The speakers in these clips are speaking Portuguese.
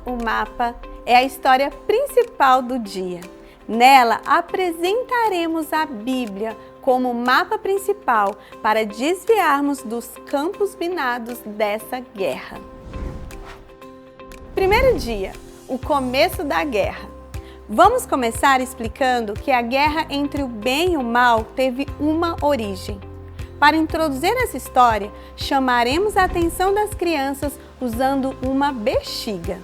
o mapa é a história principal do dia. Nela apresentaremos a Bíblia como mapa principal para desviarmos dos campos minados dessa guerra. Primeiro dia, o começo da guerra. Vamos começar explicando que a guerra entre o bem e o mal teve uma origem. Para introduzir essa história, chamaremos a atenção das crianças usando uma bexiga.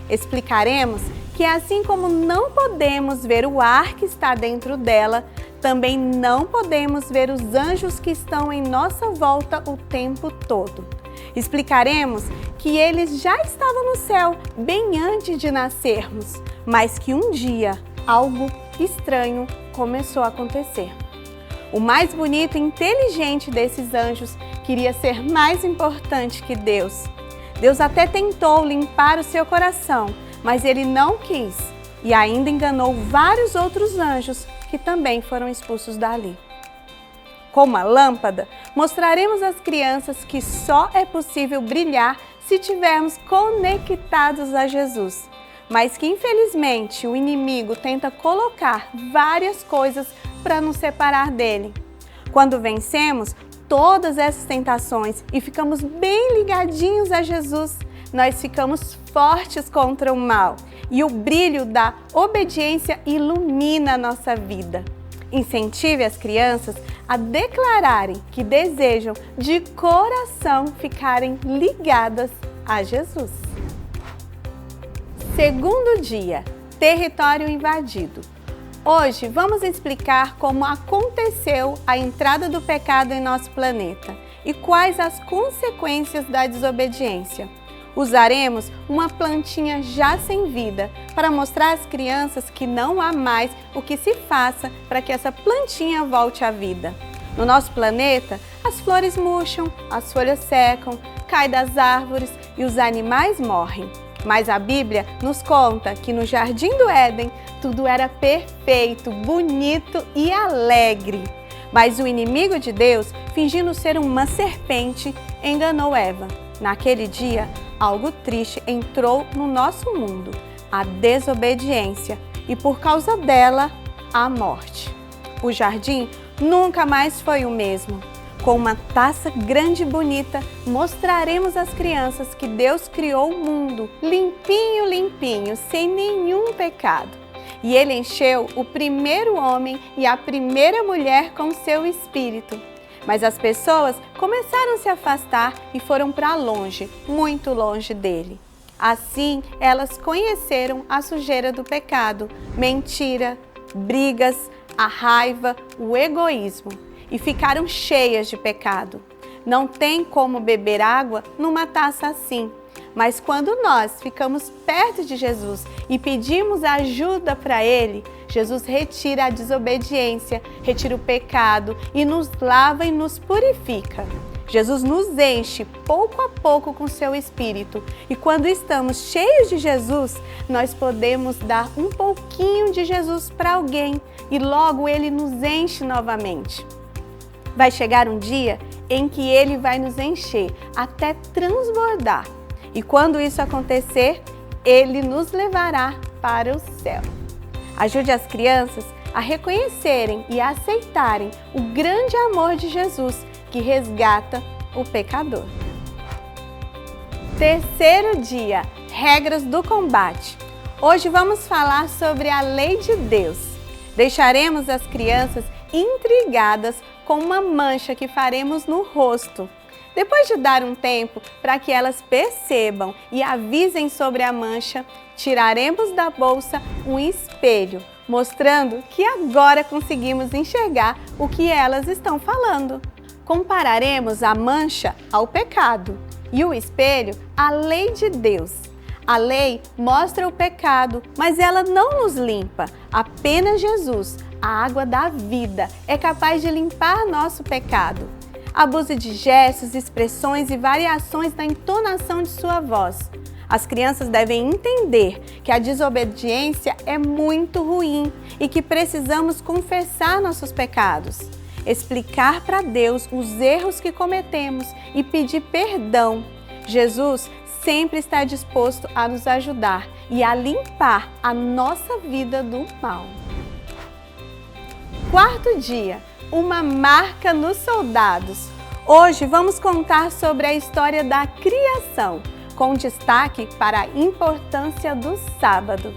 Explicaremos que assim como não podemos ver o ar que está dentro dela, também não podemos ver os anjos que estão em nossa volta o tempo todo. Explicaremos que eles já estavam no céu bem antes de nascermos, mas que um dia algo estranho começou a acontecer. O mais bonito e inteligente desses anjos queria ser mais importante que Deus. Deus até tentou limpar o seu coração, mas ele não quis e ainda enganou vários outros anjos que também foram expulsos dali. Com uma lâmpada, mostraremos às crianças que só é possível brilhar se estivermos conectados a Jesus, mas que infelizmente o inimigo tenta colocar várias coisas para nos separar dele. Quando vencemos todas essas tentações e ficamos bem ligadinhos a Jesus, nós ficamos fortes contra o mal e o brilho da obediência ilumina a nossa vida. Incentive as crianças a declararem que desejam de coração ficarem ligadas a Jesus. Segundo dia, território invadido. Hoje vamos explicar como aconteceu a entrada do pecado em nosso planeta e quais as consequências da desobediência. Usaremos uma plantinha já sem vida para mostrar às crianças que não há mais o que se faça para que essa plantinha volte à vida. No nosso planeta, as flores murcham, as folhas secam, caem das árvores e os animais morrem. Mas a Bíblia nos conta que no Jardim do Éden tudo era perfeito, bonito e alegre. Mas o inimigo de Deus, fingindo ser uma serpente, enganou Eva. Naquele dia, algo triste entrou no nosso mundo, a desobediência, e por causa dela, a morte. O jardim nunca mais foi o mesmo. Com uma taça grande e bonita, mostraremos às crianças que Deus criou o mundo limpinho, limpinho, sem nenhum pecado. E Ele encheu o primeiro homem e a primeira mulher com seu espírito. Mas as pessoas começaram a se afastar e foram para longe, muito longe dele. Assim, elas conheceram a sujeira do pecado, mentira, brigas, a raiva, o egoísmo. E ficaram cheias de pecado. Não tem como beber água numa taça assim. Mas quando nós ficamos perto de Jesus e pedimos ajuda para Ele, Jesus retira a desobediência, retira o pecado e nos lava e nos purifica. Jesus nos enche pouco a pouco com seu Espírito e quando estamos cheios de Jesus, nós podemos dar um pouquinho de Jesus para alguém e logo Ele nos enche novamente. Vai chegar um dia em que Ele vai nos encher até transbordar. E quando isso acontecer, Ele nos levará para o céu. Ajude as crianças a reconhecerem e a aceitarem o grande amor de Jesus que resgata o pecador. Terceiro dia, regras do combate. Hoje vamos falar sobre a lei de Deus. Deixaremos as crianças intrigadas com uma mancha que faremos no rosto. Depois de dar um tempo para que elas percebam e avisem sobre a mancha, tiraremos da bolsa um espelho, mostrando que agora conseguimos enxergar o que elas estão falando. Compararemos a mancha ao pecado e o espelho à lei de Deus. A lei mostra o pecado, mas ela não nos limpa. Apenas Jesus, a água da vida, é capaz de limpar nosso pecado. Abuse de gestos, expressões e variações na entonação de sua voz. As crianças devem entender que a desobediência é muito ruim e que precisamos confessar nossos pecados, explicar para Deus os erros que cometemos e pedir perdão. Jesus sempre está disposto a nos ajudar e a limpar a nossa vida do mal. Quarto dia, uma marca nos soldados. Hoje vamos contar sobre a história da criação, com destaque para a importância do sábado.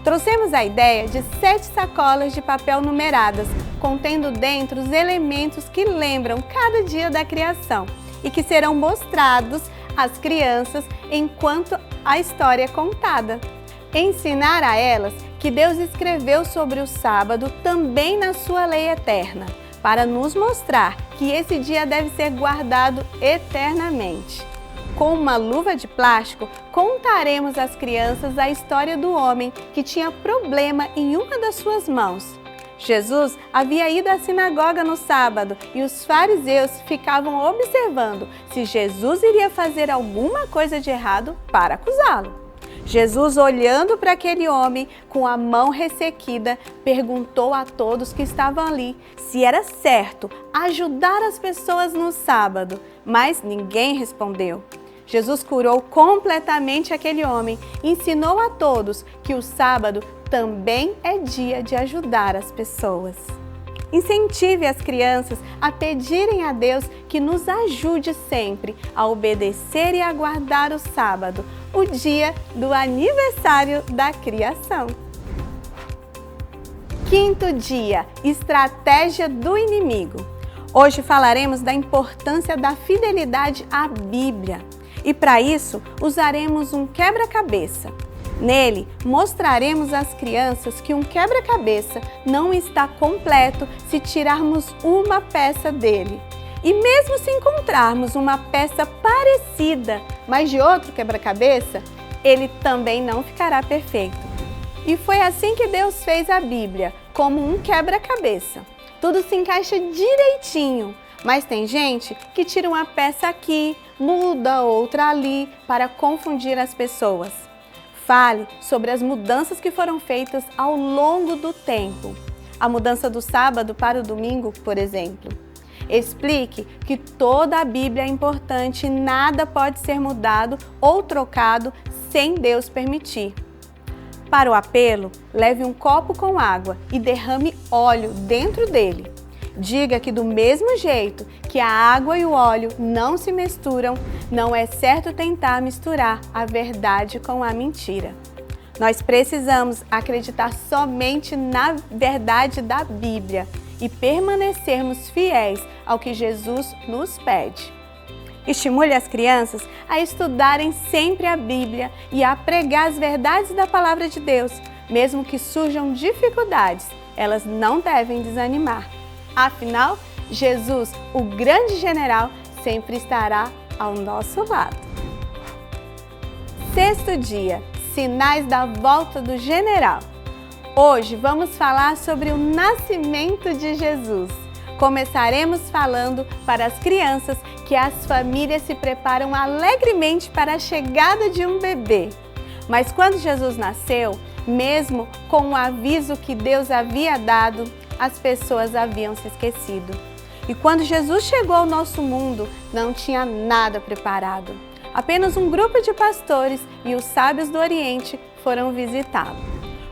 Trouxemos a ideia de 7 sacolas de papel numeradas, contendo dentro os elementos que lembram cada dia da criação e que serão mostrados às crianças enquanto a história é contada. Ensinar a elas que Deus escreveu sobre o sábado também na sua lei eterna, para nos mostrar que esse dia deve ser guardado eternamente. Com uma luva de plástico, contaremos às crianças a história do homem que tinha problema em uma das suas mãos. Jesus havia ido à sinagoga no sábado e os fariseus ficavam observando se Jesus iria fazer alguma coisa de errado para acusá-lo. Jesus, olhando para aquele homem com a mão ressequida, perguntou a todos que estavam ali se era certo ajudar as pessoas no sábado, mas ninguém respondeu. Jesus curou completamente aquele homem e ensinou a todos que o sábado também é dia de ajudar as pessoas. Incentive as crianças a pedirem a Deus que nos ajude sempre a obedecer e a guardar o sábado, o dia do aniversário da criação. Quinto dia, estratégia do inimigo. Hoje falaremos da importância da fidelidade à Bíblia. E para isso, usaremos um quebra-cabeça. Nele, mostraremos às crianças que um quebra-cabeça não está completo se tirarmos uma peça dele. E mesmo se encontrarmos uma peça parecida, mas de outro quebra-cabeça, ele também não ficará perfeito. E foi assim que Deus fez a Bíblia, como um quebra-cabeça. Tudo se encaixa direitinho. Mas tem gente que tira uma peça aqui, muda outra ali para confundir as pessoas. Fale sobre as mudanças que foram feitas ao longo do tempo. A mudança do sábado para o domingo, por exemplo. Explique que toda a Bíblia é importante e nada pode ser mudado ou trocado sem Deus permitir. Para o apelo, leve um copo com água e derrame óleo dentro dele. Diga que do mesmo jeito que a água e o óleo não se misturam, não é certo tentar misturar a verdade com a mentira. Nós precisamos acreditar somente na verdade da Bíblia e permanecermos fiéis ao que Jesus nos pede. Estimule as crianças a estudarem sempre a Bíblia e a pregar as verdades da Palavra de Deus. Mesmo que surjam dificuldades, elas não devem desanimar. Afinal, Jesus, o grande general, sempre estará ao nosso lado. Sexto dia, sinais da volta do general. Hoje vamos falar sobre o nascimento de Jesus. Começaremos falando para as crianças que as famílias se preparam alegremente para a chegada de um bebê. Mas quando Jesus nasceu, mesmo com o aviso que Deus havia dado, as pessoas haviam se esquecido. E quando Jesus chegou ao nosso mundo, não tinha nada preparado. Apenas um grupo de pastores e os sábios do Oriente foram visitá-lo.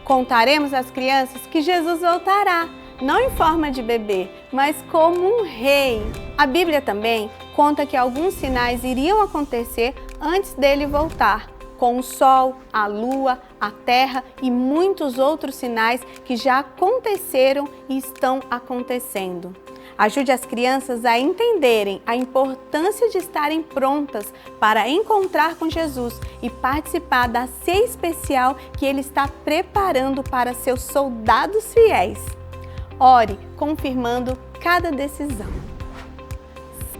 Contaremos às crianças que Jesus voltará, não em forma de bebê, mas como um rei. A Bíblia também conta que alguns sinais iriam acontecer antes dele voltar, com o sol, a lua, a terra e muitos outros sinais que já aconteceram e estão acontecendo. Ajude as crianças a entenderem a importância de estarem prontas para encontrar com Jesus e participar da ceia especial que Ele está preparando para seus soldados fiéis. Ore confirmando cada decisão.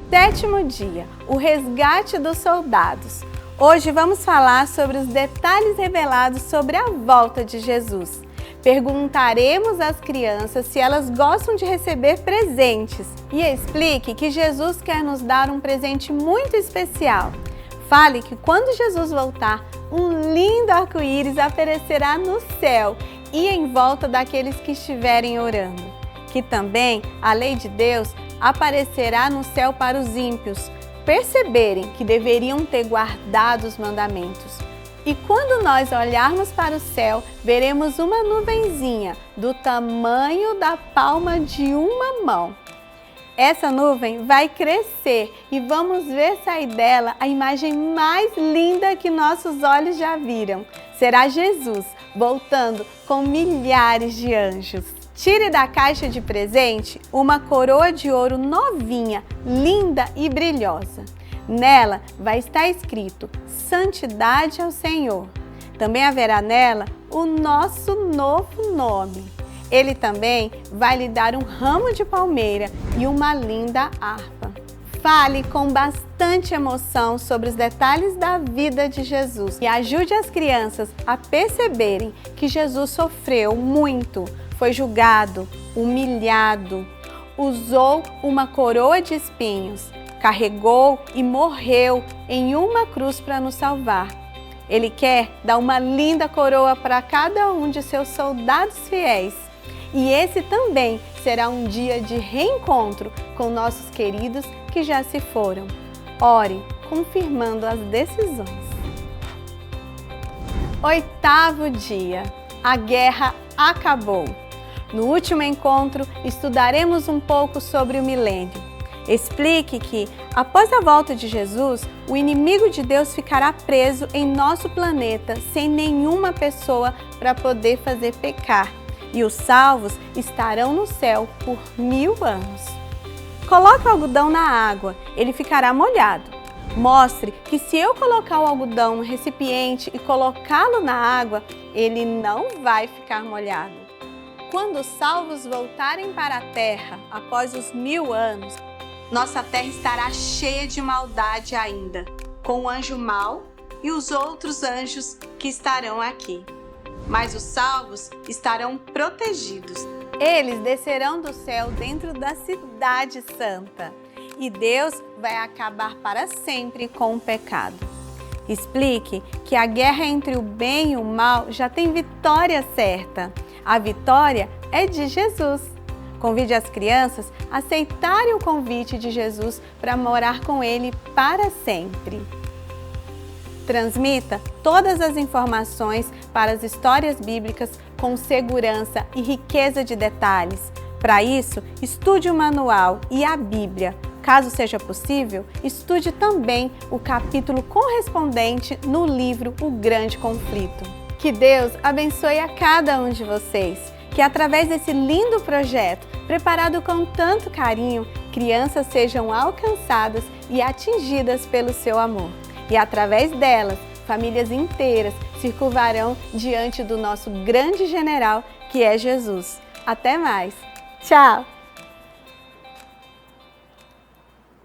Sétimo dia, o resgate dos soldados. Hoje vamos falar sobre os detalhes revelados sobre a volta de Jesus. Perguntaremos às crianças se elas gostam de receber presentes e explique que Jesus quer nos dar um presente muito especial. Fale que quando Jesus voltar, um lindo arco-íris aparecerá no céu e em volta daqueles que estiverem orando. Que também a lei de Deus aparecerá no céu para os ímpios, perceberem que deveriam ter guardado os mandamentos. E quando nós olharmos para o céu, veremos uma nuvenzinha do tamanho da palma de uma mão. Essa nuvem vai crescer e vamos ver sair dela a imagem mais linda que nossos olhos já viram. Será Jesus voltando com milhares de anjos. Tire da caixa de presente uma coroa de ouro novinha, linda e brilhosa. Nela vai estar escrito Santidade ao Senhor. Também haverá nela o nosso novo nome. Ele também vai lhe dar um ramo de palmeira e uma linda harpa. Fale com bastante emoção sobre os detalhes da vida de Jesus e ajude as crianças a perceberem que Jesus sofreu muito, foi julgado, humilhado, usou uma coroa de espinhos, carregou e morreu em uma cruz para nos salvar. Ele quer dar uma linda coroa para cada um de seus soldados fiéis. E esse também será um dia de reencontro com nossos queridos que já se foram. Ore, confirmando as decisões. 8º dia. A guerra acabou. No último encontro, estudaremos um pouco sobre o milênio. Explique que, após a volta de Jesus, o inimigo de Deus ficará preso em nosso planeta sem nenhuma pessoa para poder fazer pecar. E os salvos estarão no céu por 1000 anos. Coloque o algodão na água, ele ficará molhado. Mostre que se eu colocar o algodão no recipiente e colocá-lo na água, ele não vai ficar molhado. Quando os salvos voltarem para a terra após os 1000 anos, nossa terra estará cheia de maldade ainda, com o anjo mau e os outros anjos que estarão aqui. Mas os salvos estarão protegidos. Eles descerão do céu dentro da cidade santa. E Deus vai acabar para sempre com o pecado. Explique que a guerra entre o bem e o mal já tem vitória certa. A vitória é de Jesus. Convide as crianças a aceitarem o convite de Jesus para morar com Ele para sempre. Transmita todas as informações para as histórias bíblicas com segurança e riqueza de detalhes. Para isso, estude o manual e a Bíblia. Caso seja possível, estude também o capítulo correspondente no livro O Grande Conflito. Que Deus abençoe a cada um de vocês. Que através desse lindo projeto, preparado com tanto carinho, crianças sejam alcançadas e atingidas pelo seu amor. E através delas, famílias inteiras se curvarão diante do nosso grande general, que é Jesus. Até mais! Tchau!